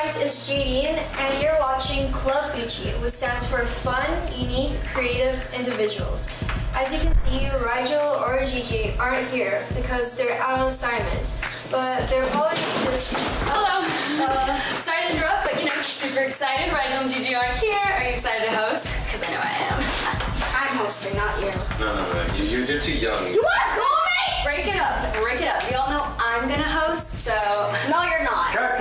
guys, it's Jadine, and you're watching Club F.U.C.I, which stands for Fun, Unique, Creative Individuals. As you can see, Rigel or Gigi aren't here because they're out on assignment, but they're probably just... Hello. Sorry to interrupt, but super excited. Rigel and Gigi aren't here. Are you excited to host? Because I know I am. I'm hosting, not you. No. You're too young. You want to go, mate? Break it up. We all know I'm going to host, so... No, you're not. Cut.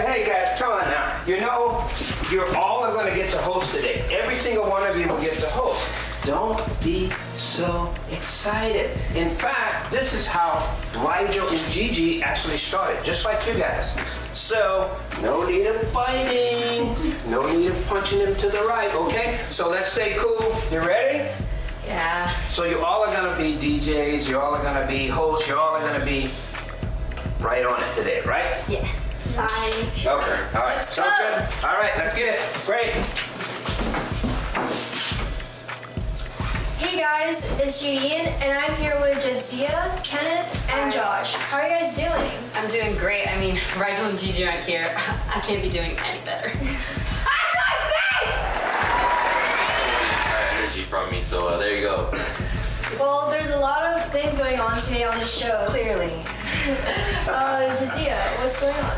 Hey, guys, come on now. You're all going to get to host today. Every single one of you will get to host. Don't be so excited. In fact, this is how Rigel and Gigi actually started, just like you guys. So, no need of fighting. No need of punching him to the right, okay? So let's stay cool. You ready? Yeah. So you all are going to be DJs. You all are going to be hosts. You all are going to be right on it today, right? Yeah. Fine. Okay, all right. Let's Sounds go. good. All right, let's get it. Great. Hey guys, it's Jadine, and I'm here with Jadzia, Kenneth, and Josh. How are you guys doing? I'm doing great. I mean, Rigel and Gigi aren't here. I can't be doing any better. Energy from me, so there you go. Well, there's a lot of things going on today on the show. Clearly. Jadzia, what's going on?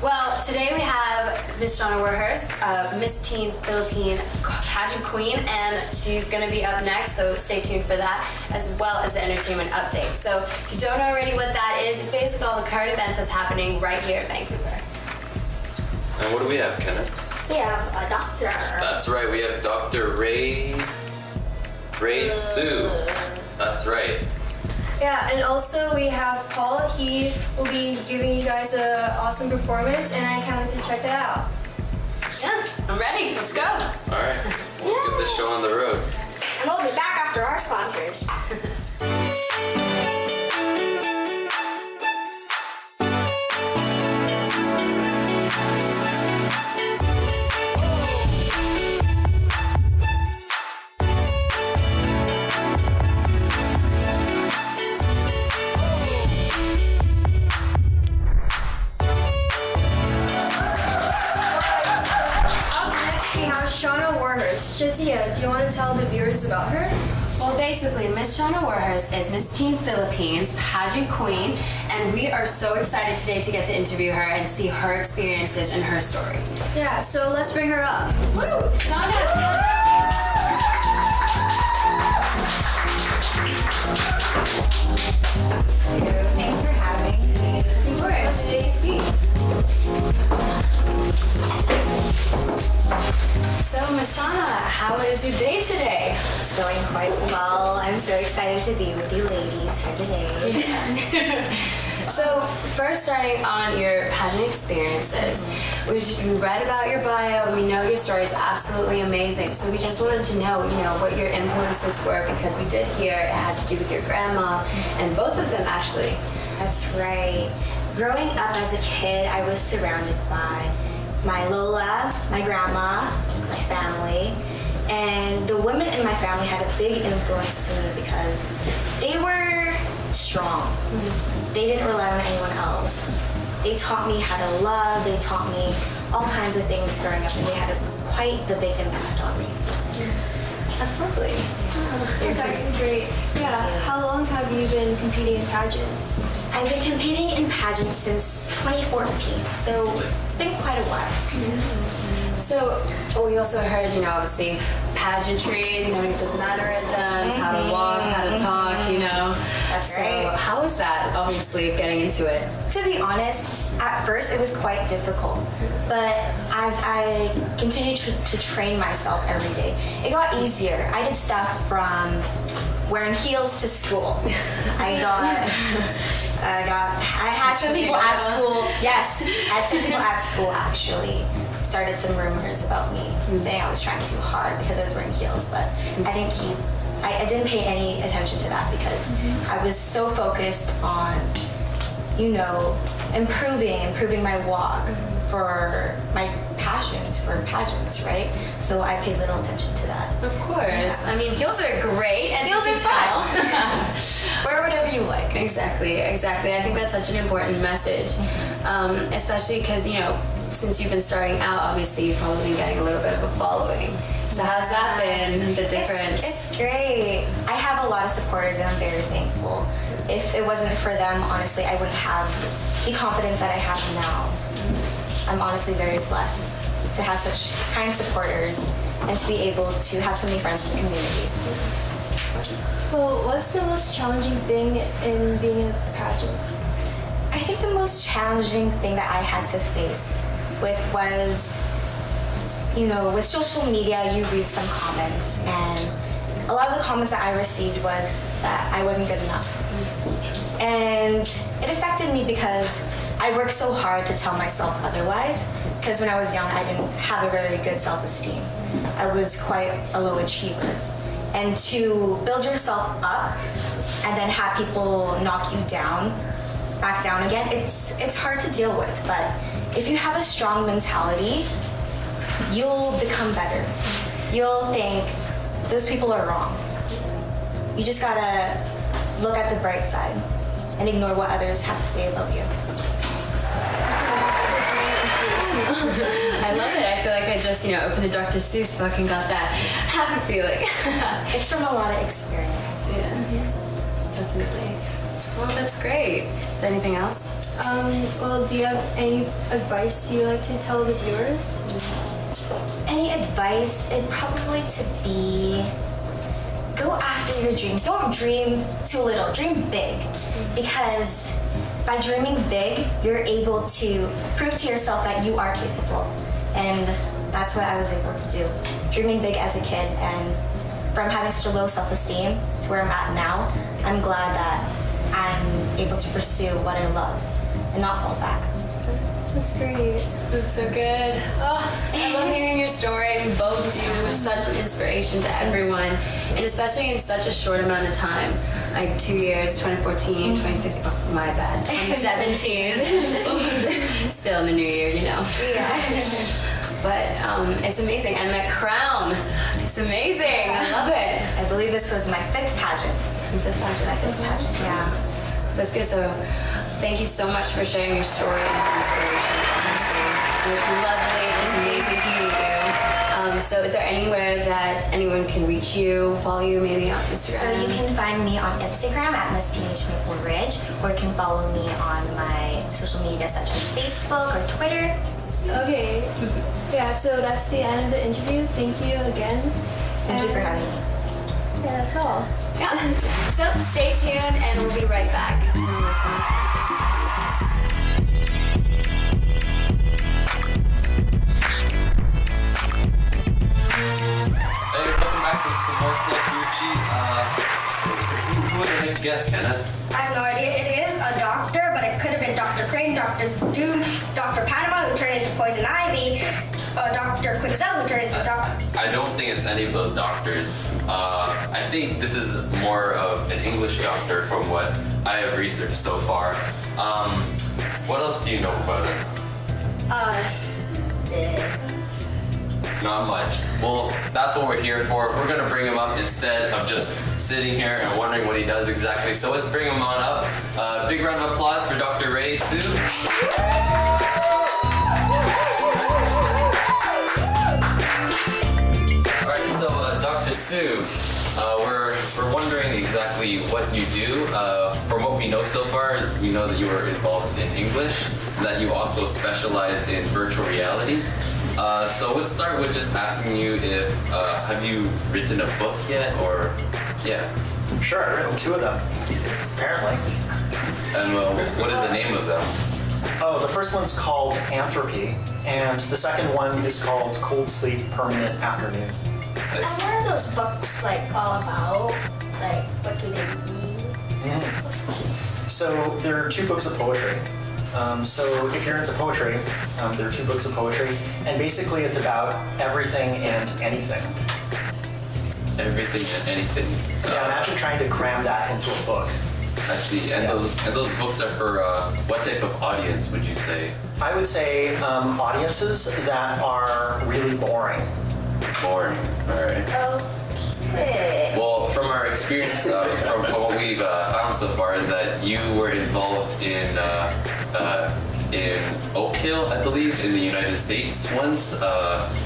Well, today we have Miss Shawna Warhurst, Miss Teens Philippine pageant queen, and she's going to be up next, so stay tuned for that, as well as the entertainment update. So if you don't know already what that is, it's basically all the current events that's happening right here in Vancouver. And what do we have, Kenneth? We have a doctor. That's right, we have Dr. Ray Sue. That's right. Yeah, and also we have Paul. He will be giving you guys an awesome performance, and I can't wait to check that out. Yeah, I'm ready. Let's go. All right, let's get this show on the road. And we'll be back after our sponsors. Shawna Warhurst. Jadzia, do you want to tell the viewers about her? Well, basically, Miss Shawna Warhurst is Miss Teen Philippines pageant queen, and we are so excited today to get to interview her and see her experiences and her story. Yeah, so let's bring her up. Woo! Shawna! Thanks for having me. Of course. Take a seat. So, Miss Shawna, how is your day today? It's going quite well. I'm so excited to be with you ladies here today. So, first starting on your pageant experiences, we read about your bio, we know your story is absolutely amazing, so we just wanted to know, what your influences were, because we did hear it had to do with your grandma, and both of them actually. That's right. Growing up as a kid, I was surrounded by my Lola, my grandma, my family, and the women in my family had a big influence to me because they were strong. They didn't rely on anyone else. They taught me how to love, they taught me all kinds of things growing up, and they had quite the big impact on me. That's lovely. That's actually great. Yeah, how long have you been competing in pageants? I've been competing in pageants since 2014, so it's been quite a while. So, we also heard, obviously, pageantry, those mannerisms, how to walk, how to talk, That's right. So, how was that, obviously, getting into it? To be honest, at first it was quite difficult, but as I continued to train myself every day, it got easier. I did stuff from wearing heels to school. I had some people at school. Yes, I had some people at school actually started some rumors about me saying I was trying too hard because I was wearing heels, but I didn't pay any attention to that because I was so focused on, improving my walk for my passions for pageants, right? So I paid little attention to that. Of course. Yeah. I mean, heels are great. As Heels you are can tell. Wear whatever you like. Exactly. I think that's such an important message, especially because, since you've been starting out, obviously you've probably been getting a little bit of a following. So how's that been, the difference? It's great. I have a lot of supporters and I'm very thankful. If it wasn't for them, honestly, I wouldn't have the confidence that I have now. I'm honestly very blessed to have such kind supporters and to be able to have so many friends in the community. Well, what's the most challenging thing in being a pageant? I think the most challenging thing that I had to face with was, with social media, you read some comments, and a lot of the comments that I received was that I wasn't good enough. And it affected me because I worked so hard to tell myself otherwise, because when I was young, I didn't have a very good self-esteem. I was quite a low achiever. And to build yourself up and then have people knock you down, back down again, it's hard to deal with. But if you have a strong mentality, you'll become better. You'll think, those people are wrong. You just gotta look at the bright side and ignore what others have to say about you. I love it. I feel like I just, opened a Dr. Seuss book and got that happy feeling. It's from a lot of experience. Yeah, definitely. Well, that's great. Is there anything else? Well, do you have any advice you'd like to tell the viewers? Any advice? It'd probably to be, go after your dreams. Don't dream too little, dream big. Because by dreaming big, you're able to prove to yourself that you are capable. And that's what I was able to do. Dreaming big as a kid, and from having such a low self-esteem to where I'm at now, I'm glad that I'm able to pursue what I love and not fall back. That's great. That's so good. Oh, I love hearing your story. You both do such an inspiration to everyone, and especially in such a short amount of time. Like 2 years, 2014, 2016, oh, my bad, 2017. Still in the new year, Yeah. But it's amazing. And that crown, it's amazing. I love it. I believe this was my fifth pageant. Fifth pageant, Yeah. So that's good. So thank you so much for sharing your story and your inspiration. Honestly, it was lovely. It was amazing to meet you. So is there anywhere that anyone can reach you, follow you, maybe on Instagram? So you can find me on Instagram at Miss Teenage Maple Ridge, or you can follow me on my social media such as Facebook or Twitter. Okay. Yeah, so that's the end of the interview. Thank you again. Thank you for having me. Yeah, that's all. Yeah. So stay tuned and we'll be right back. Hey, welcome back with some more Club F.U.C.I. Who is our next guest, Kenneth? I have no idea. It is a doctor, but it could have been Dr. Crane, Dr. Doom, Dr. Panama, who turned into Poison Ivy, Dr. Quinzel, who turned into Dr. I don't think it's any of those doctors. I think this is more of an English doctor from what I have researched so far. What else do you know about him? Not much. Well, that's what we're here for. We're gonna bring him up instead of just sitting here and wondering what he does exactly. So let's bring him on up. Big round of applause for Dr. Ray Sue. Alright, so Dr. Sue, we're wondering exactly what you do. From what we know so far is we know that you are involved in English, and that you also specialize in virtual reality. So let's start with just asking you if, have you written a book yet, or, yeah. Sure, I've written 2 of them, apparently. And what is the name of them? Oh, the first one's called Anthropy, and the second one is called Cold Sleep Permanent Afternoon. And what are those books all about? What do they mean? So there are 2 books of poetry. So if you're into poetry, there are 2 books of poetry, and basically it's about everything and anything. Everything and anything. Yeah, imagine trying to cram that into a book. I see. And Yeah. those books are for what type of audience would you say? I would say audiences that are really boring. Boring. All right. Okay. Well, from our experience from what we've found so far is that you were involved in Oak Hill, I believe, in the United States once,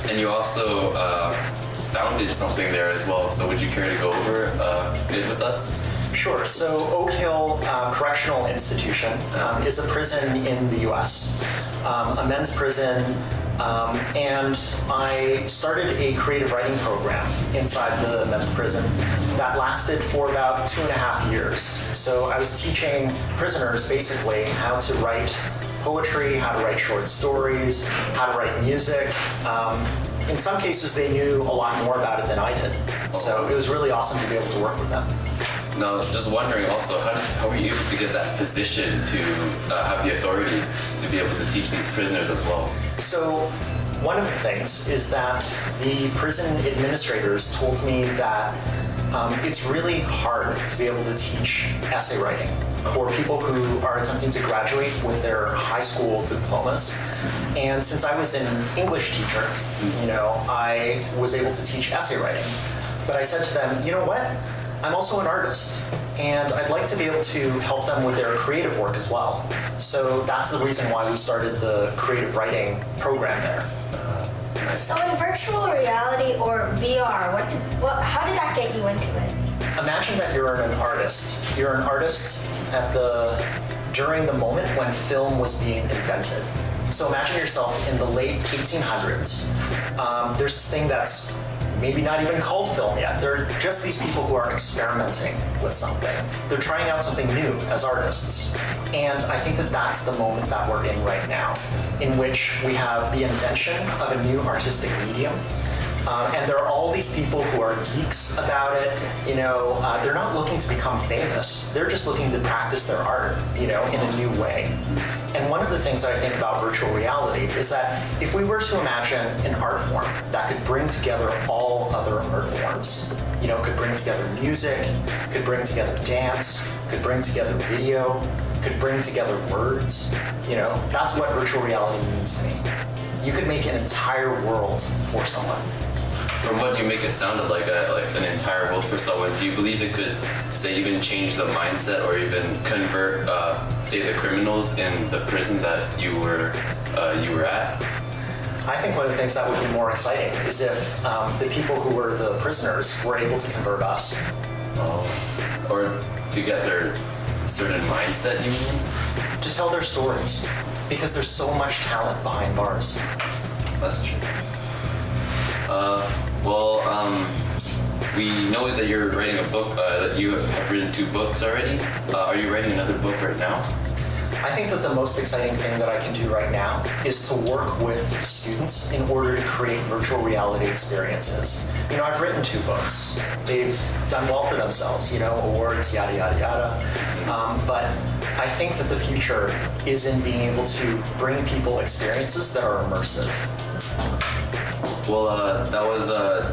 and you also founded something there as well. So would you care to go over it with us? Sure. So Oak Hill Correctional Institution is a prison in the U.S., a men's prison, and I started a creative writing program inside the men's prison that lasted for about 2.5 years. So I was teaching prisoners basically how to write poetry, how to write short stories, how to write music. In some cases, they knew a lot more about it than I did. So it was really awesome to be able to work with them. Now, just wondering also, how were you able to get that position to have the authority to be able to teach these prisoners as well? So one of the things is that the prison administrators told me that it's really hard to be able to teach essay writing for people who are attempting to graduate with their high school diplomas. And since I was an English teacher, I was able to teach essay writing. But I said to them, you know what? I'm also an artist, and I'd like to be able to help them with their creative work as well. So that's the reason why we started the creative writing program there. So in virtual reality or VR, how did that get you into it? Imagine that you're an artist. You're an artist during the moment when film was being invented. So imagine yourself in the late 1800s. There's this thing that's maybe not even called film yet. They're just these people who are experimenting with something. They're trying out something new as artists. And I think that that's the moment that we're in right now, in which we have the invention of a new artistic medium. And there are all these people who are geeks about it. They're not looking to become famous. They're just looking to practice their art, in a new way. And one of the things that I think about virtual reality is that if we were to imagine an art form that could bring together all other art forms, could bring together music, could bring together dance, could bring together video, could bring together words, that's what virtual reality means to me. You could make an entire world for someone. From what you make it sounded like an entire world for someone, do you believe it could, say, even change the mindset or even convert, say, the criminals in the prison that you were at? I think one of the things that would be more exciting is if the people who were the prisoners were able to convert us. Oh. Or to get their certain mindset, you mean? To tell their stories, because there's so much talent behind bars. That's true. We know that you're writing a book, that you have written 2 books already. Are you writing another book right now? I think that the most exciting thing that I can do right now is to work with students in order to create virtual reality experiences. I've written 2 books. They've done well for themselves, awards, yada, yada, yada. But I think that the future is in being able to bring people experiences that are immersive. Well, that was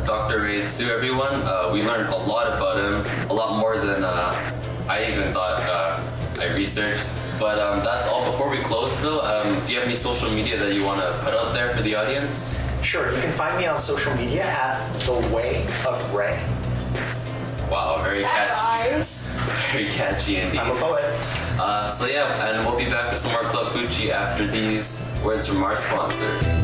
Dr. Ray Tsu, everyone. We learned a lot about him, a lot more than I even thought I researched. But that's all. Before we close, though, do you have any social media that you want to put out there for the audience? Sure. You can find me on social media at The Way of Ray. Wow, very catchy. Nice. Very catchy indeed. I'm a poet. So yeah, and we'll be back with some more Club F.U.C.I after these words from our sponsors.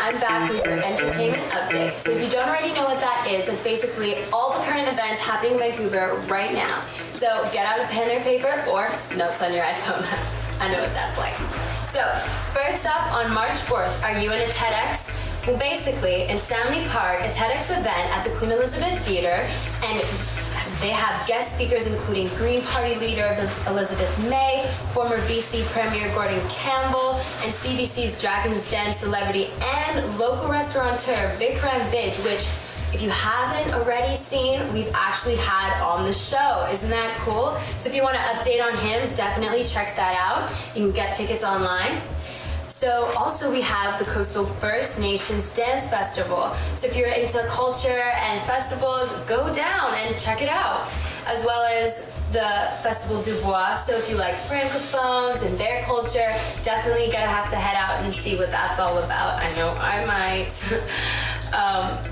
I'm back with your entertainment update. So if you don't already know what that is, it's basically all the current events happening in Vancouver right now. So get out a pen or paper or notes on your iPhone. I know what that's like. So first up, on March 4th, are you in a TEDx? Well, basically, in Stanley Park, a TEDx event at the Queen Elizabeth Theatre, and they have guest speakers including Green Party leader Elizabeth May, former BC Premier Gordon Campbell, and CBC's Dragon's Den celebrity and local restaurateur Vikram Vij, which, if you haven't already seen, we've actually had on the show. Isn't that cool? So if you want to update on him, definitely check that out. You can get tickets online. So also we have the Coastal First Nations Dance Festival. So if you're into culture and festivals, go down and check it out. As well as the Festival du Bois. So if you like francophones and their culture, definitely gonna have to head out and see what that's all about. I know I might.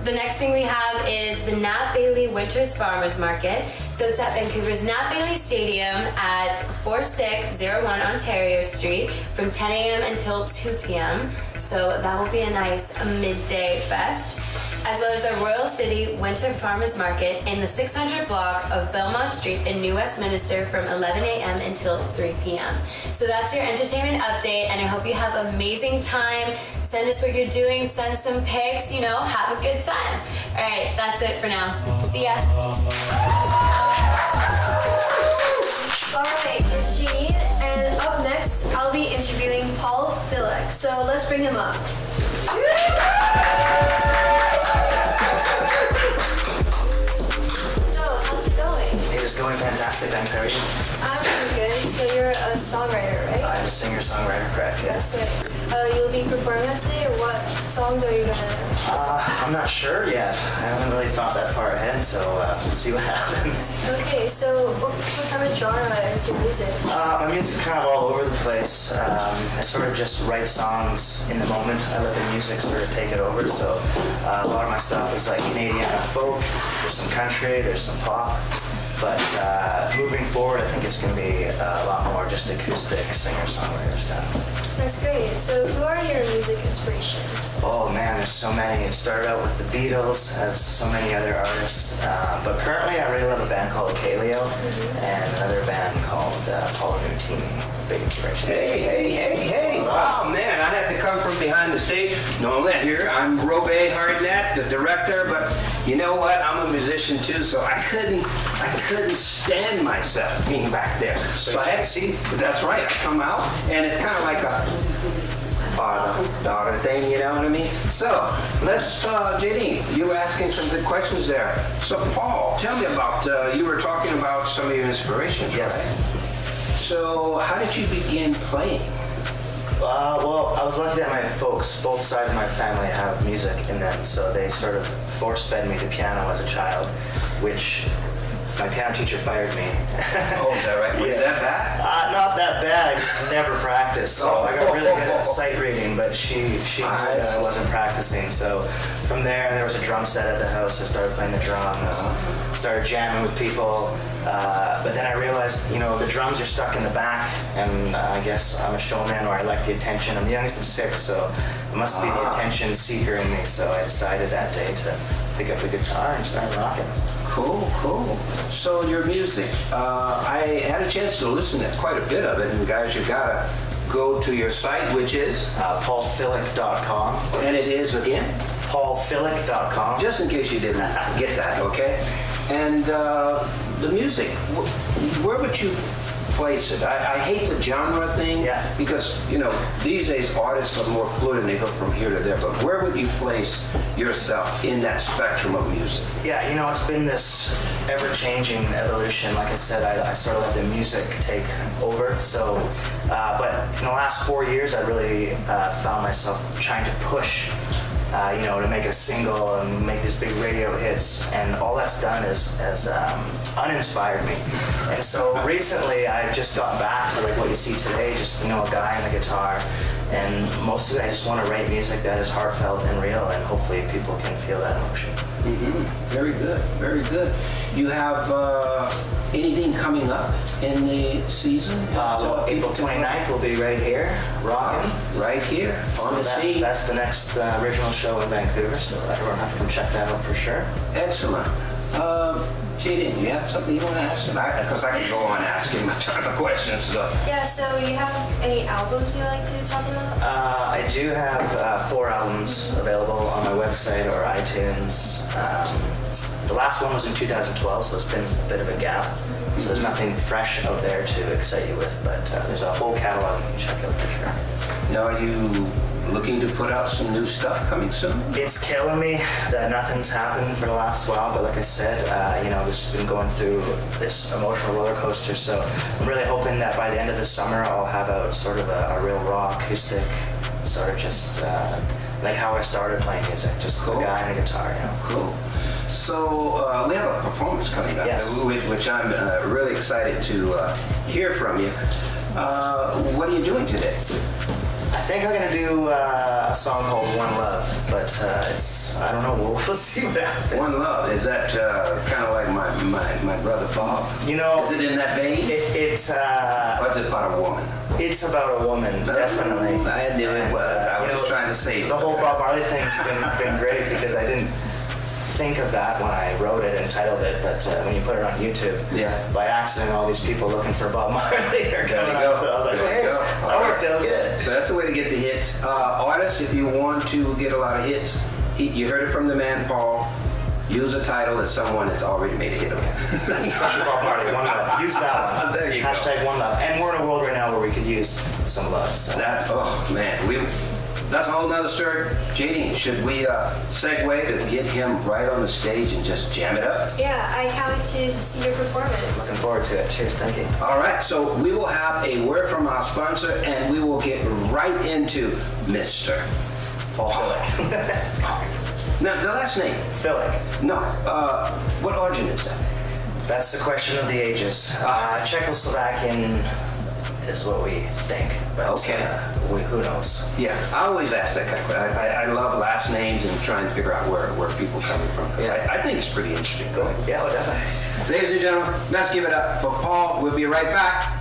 The next thing we have is the Nat Bailey Winters Farmers Market. So it's at Vancouver's Nat Bailey Stadium at 4601 Ontario Street from 10 a.m. until 2 p.m. So that will be a nice midday fest. As well as a Royal City Winter Farmers Market in the 600 block of Belmont Street in New Westminster from 11 a.m. until 3 p.m. So that's your entertainment update, and I hope you have an amazing time. Send us what you're doing, send some pics, have a good time. All right, that's it for now. See ya. All right, it's Jeanine, and up next, I'll be interviewing Paul Filek. So let's bring him up. It's going fantastic, thanks. How are you? I'm pretty good. So you're a songwriter, right? I'm a singer-songwriter, correct? Yes. That's right. You'll be performing us today, or what songs are you gonna? I'm not sure yet. I haven't really thought that far ahead, so we'll see what happens. Okay, so what type of genre is your music? My music's kind of all over the place. I sort of just write songs in the moment. I let the music sort of take it over. So a lot of my stuff is like Canadian folk. There's some country. There's some pop. But moving forward, I think it's going to be a lot more just acoustic singer-songwriter stuff. That's great. So who are your music inspirations? Oh man, there's so many. It started out with the Beatles, as so many other artists. But currently I really love a band called Kaleo and another band called Paul Nutini. Big inspiration. Hey. Wow, man, I had to come from behind the stage. Normally here, I'm Robe Hardnett, the director, but you know what? I'm a musician too, so I couldn't stand myself being back there. So I had to see, that's right, I come out, and it's kind of like a father-daughter thing, you know what I mean? So, let's, JD, you were asking some good questions there. So, Paul, tell me about, you were talking about some of your inspirations, Yes. right? So, how did you begin playing? Well, I was lucky that my folks, both sides of my family, have music in them, so they sort of force-fed me the piano as a child, which my piano teacher fired me. Oh, is that right? Was Yes. that bad? Not that bad. I just never practiced, so I got really good at sight reading, but she knew that I wasn't practicing. So from there was a drum set at the house. I started playing the drums, started jamming with people. But then I realized, the drums are stuck in the back, and I guess I'm a showman, or I like the attention. I'm the youngest of 6, so it must be the attention seeker in me. So I decided that day to pick up the guitar and start rocking. Cool. So your music, I had a chance to listen to quite a bit of it, and guys, you gotta go to your site, which is? PaulFilek.com. And it is again? PaulFilek.com. Just in case you didn't get that, okay? And the music, where would you place it? I hate the genre thing, because, these days artists are more fluid and they go from here to there, but where would you place yourself in that spectrum of music? Yeah, it's been this ever-changing evolution. Like I said, I sort of let the music take over. So, but in the last 4 years, I really found myself trying to push to make a single and make these big radio hits, and all that's done has uninspired me. And so recently I've just gotten back to like what you see today, just a guy and a guitar, and mostly I just want to write music that is heartfelt and real, and hopefully people can feel that emotion. Very good. You have anything coming up in the season? April 29th will be right here, rocking. Right here, on the scene. That's the next original show in Vancouver, so everyone have to come check that out for sure. Excellent. Jaden, you have something you want to ask? Because I can go on asking a ton of questions. So. Yeah, so you have any albums you like to talk about? I do have 4 albums available on my website or iTunes. The last one was in 2012, so it's been a bit of a gap. So there's nothing fresh out there to excite you with, but there's a whole catalog you can check out for sure. Now, are you looking to put out some new stuff coming soon? It's killing me that nothing's happened for the last while, but like I said, just been going through this emotional roller coaster, so I'm really hoping that by the end of the summer I'll have out sort of a real raw acoustic sort of just like how I started playing music, just Cool. a guy and a guitar, you know. Cool. So we have a performance coming up, Yes. which I'm really excited to hear from you. What are you doing today? I think I'm gonna do a song called One Love, but I don't know, we'll see what happens. One Love, is that kind of like my brother Bob? You know, Is it in that vein? it's Or is it about a woman? it's about a woman, definitely. I knew it And, was. I was you just know, trying to say. The whole Bob Marley thing's been great because I didn't think of that when I wrote it and titled it, but when you put it on YouTube, Yeah. by accident, all these people looking for Bob Marley are There coming you go. out. So I was like, There you hey, go. that worked out good. So that's the way to get the hits. Artists, if you want to get a lot of hits, you heard it from the man Paul. Use a title that someone has already made a hit on. Especially Bob Marley, One Love. Use that one. There you go. Hashtag One Love. And we're in a world right now where we could use some love. So. Oh man, that's a whole nother story. JD, should we segue to get him right on the stage and just jam it up? Yeah, I can't wait to see your performance. Looking forward to it. Cheers, thank you. All right, so we will have a word from our sponsor and we will get right into Mr. Paul Filek. Now, the last name? Filek. No, what origin is that? That's the question of the ages. Czechoslovakian is what we think, but Okay. who knows? Yeah, I always ask that kind of question. I love last names and trying to figure out where people are coming from, because Yeah. I think it's pretty interesting. Go ahead. Yeah, well, definitely. Ladies and gentlemen, let's give it up for Paul. We'll be right back.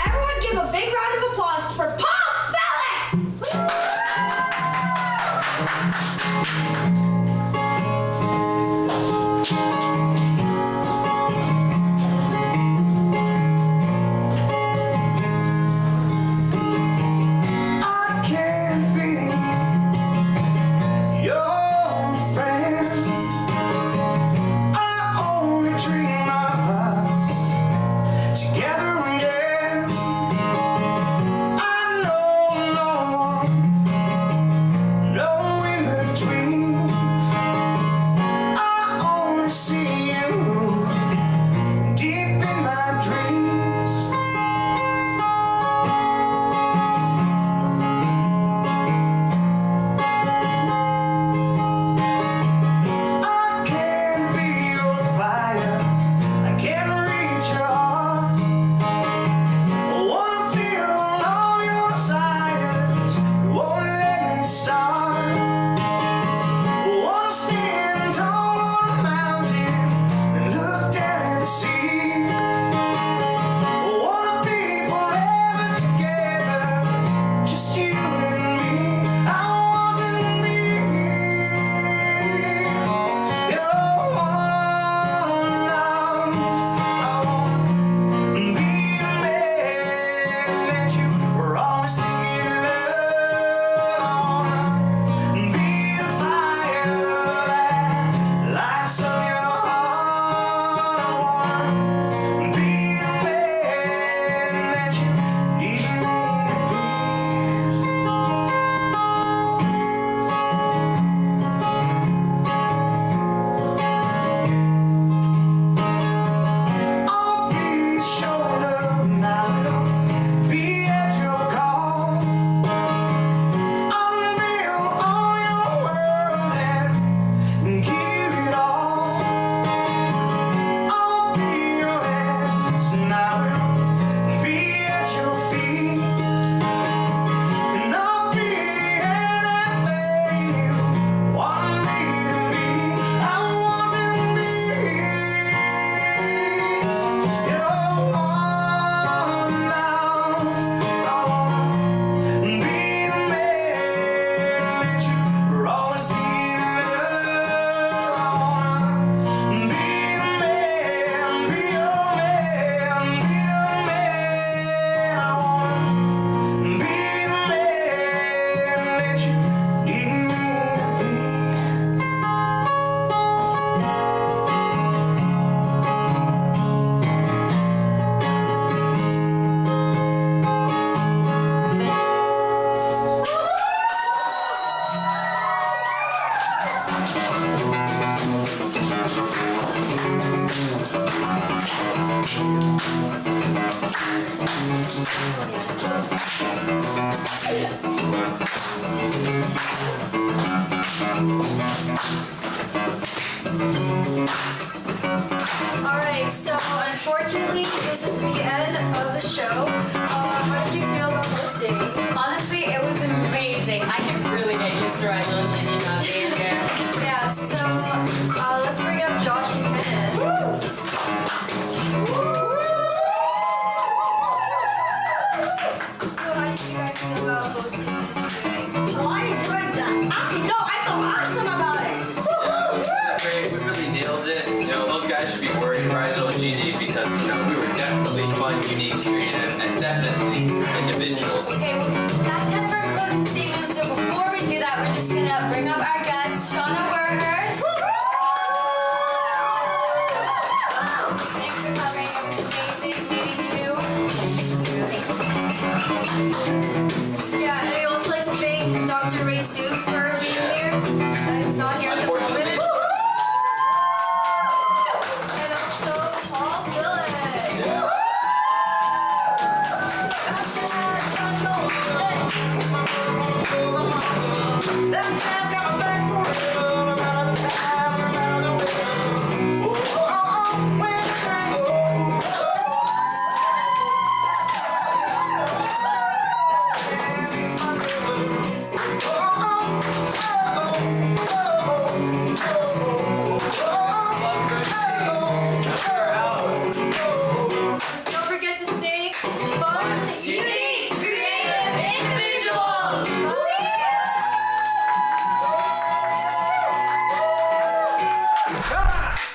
Everyone give a big round of applause for Paul Filek! I can't be your friend. this is the end of the show. How did you feel about hosting? Honestly, it was amazing. I can really get used to Rigel and Gigi not being here. Yeah, so let's bring up Josh and Kenneth. So how did you guys feel about hosting and interviewing? Well, I enjoyed that. Actually, no, I felt awesome about it. Yeah, it was really great. We really nailed it. You know, those guys should be worried, Rigel and Gigi, because you know we were definitely fun, unique, creative, and definitely individuals. Okay, well, that's kind of our closing statement. So before we do that, we're just gonna bring up our guest, Shawna Warhurst. Thanks for coming. It was amazing meeting you. Yeah, and I also like to thank Dr. Ray Sue for being here. He's not here at the moment. Unfortunately. And also Paul Filek. Don't forget to stay fun, unique, creative individuals. Ah!